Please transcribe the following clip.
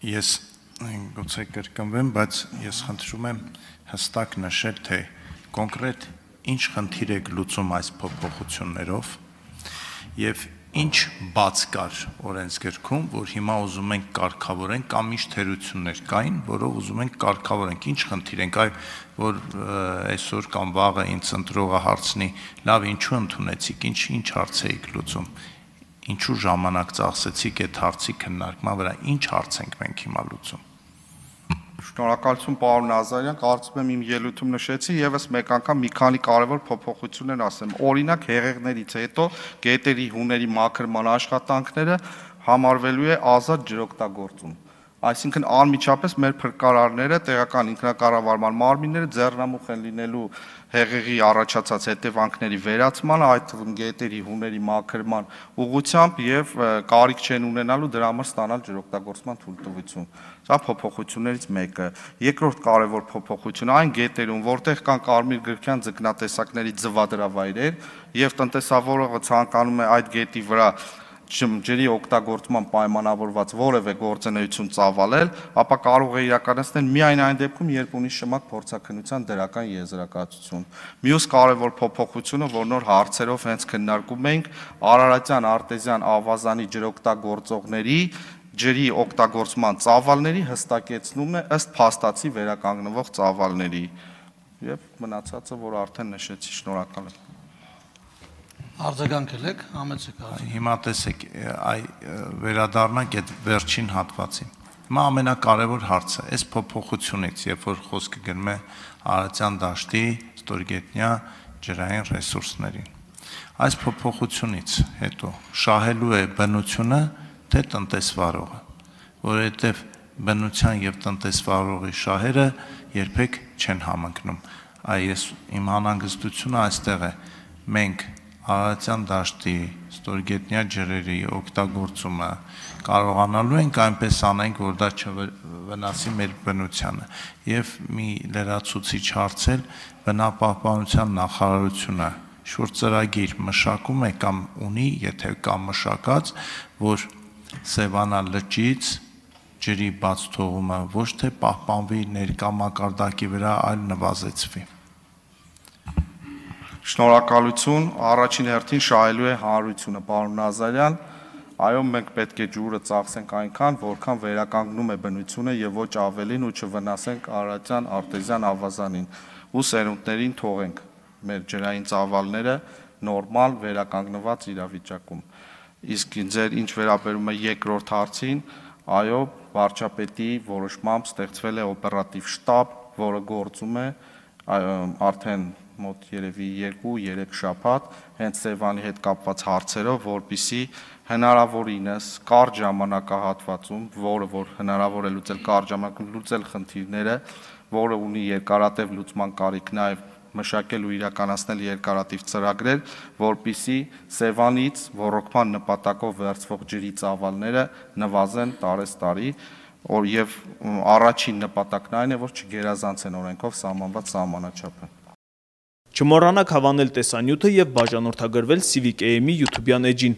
Ես գուցե կրկնվեմ, բայց ես խնդրում եմ հստակ նշել, թե կոնկրետ ինչ խնդիր եք լուծում այս փոփոխություններով եւ ինչ բաց կար օրենսգրքում, որ հիմա ուզում ենք կարգավորենք կամ ինչ թերություններ կային, որով ուզում ենք կարգավորենք, ինչ խնդիր ենք, որ այսօր կամ վաղը ինձ ընտրողը հարցնի, լավ, ինչու ընդունեցիք, ինչ հարց էիք լուծում, ինչու ժամանակ ծախսեցիք այդ հարցի քննարկման վրա, ինչ հարց ենք մենք հիմա լուծում։ Շնորհակալություն պարոն Նազարյան, կարծում եմ իմ ելույթում նշեցի եւս մեկ անգամ մի քանի կարևոր փոփոխություններ ասեմ։ Օրինակ հեղեղներից հետո գետերի հուների մաքրման աշխատանքները համարվելու է ազատ ջրօգտագործում։ Այսինքն անմիջապես մեր փրկարարները, տեղական ինքնակառավարման մարմինները ձեռնամուխ են լինելու հեղեղի առաջացած հետևանքների վերացման, այդ թվում գետերի հուների մաքրման ուղղությամբ եւ կարիք չեն ունենալու դրա համար ստանալ ջրօգտագործման թույլտվություն։ Սա փոփոխություններից մեկը։ Երկրորդ կարևոր փոփոխությունը այն գետերում, որտեղ կան կարմիր գրքյան ձկնատեսակների ձվադրավայրեր եւ տնտեսավարողը ցանկանում է այդ գետի վրա ջրի օգտագործման պայմանավորված որևէ գործունեություն ծավալել, ապա կարող է իրականացնել միայն այն դեպքում, երբ ունի շմակ փորձաքննության դրական եզրակացություն։ Մյուս կարևոր փոփոխությունը, որ նոր հարցերով հենց քննարկում ենք, Արարատյան արտեզյան ավազանի ջրօգտագործողների ջրի օգտագործման ծավալների հստակեցնում է ըստ փաստացի վերականգնվող ծավալների։ Եվ մնացածը, որ արդեն նշեցի, շնորհակալ եմ։ Արձագանքել եք, համեցեք արձագանք։ Հիմա տեսեք, վերադառնանք այդ վերջին հատվածին։ Հիմա ամենակարևոր հարցը, այս փոփոխությունից, երբ որ խոսքը գնում է Արարատյան դաշտի ստորգետնյա ջրային ռեսուրսներին։ Այս փոփոխությունից հետո շահելու է բնությունը, թե տնտեսվարողը, որովհետև բնության եւ տնտեսվարողի շահերը երբեք չեն համընկնում։ Իմ անհանգստությունը այստեղ է, մենք Արարատյան դաշտի ստորգետնյա ջրերի օգտագործումը կարողանալու ենք այնպես անենք, որ դա չվնասի մեր բնությանը։ Եվ մի լրացուցիչ հարցել բնապահպանության նախարարությունը շուրջ ծրագիր մշակում է կամ ունի, եթե կամ մշակած, որ Սևանա լճից ջրի բաց թողումը ոչ թե պահպանվի ներկա մակարդակի վրա, այլ նվազեցվի։ Շնորհակալություն, առաջին հերթին շահելու է հանրությունը, պարոն Նազարյան, այո, մենք պետք է ջուրը ծախսենք այնքան, որքան վերականգնում է բնությունը եւ ոչ ավելին ու չվնասենք Արարատյան արտեզյան ավազանին, ու սերունդներին թողենք մեր ջրային ծավալները նորմալ վերականգնված իրավիճակում։ Իսկ ձեր ինչ վերաբերում է երկրորդ հարցին, այո, վարչապետի որոշմամբ ստեղծվել է օպերատիվ շտաբ, որը գործում է արդեն մոտ երևի 2-3 շաբաթ հենց Սևանի հետ կապված հարցերով, որպիսի հնարավորինս կարճ ժամանակահատվածում, որ հնարավոր է լուծել կարճ ժամանակում լուծել խնդիրները, որը ունի երկարատև լուծման կարիք, նաև մշակել ու իրականացնել երկարատև ծրագրեր, որպիսի Սևանից ռոռոկման նպատակով վերցվող ջրի ծավալները նվազեն տարեցտարի, եւ առաջին նպատակն այն է, որ չգերազանցեն օրենքով սահմանված սահմանաչափը։ Չմոռանաք հավանել տեսանյութը եւ բաժանորդագրվել Civic AM-ի YouTube-յան էջին։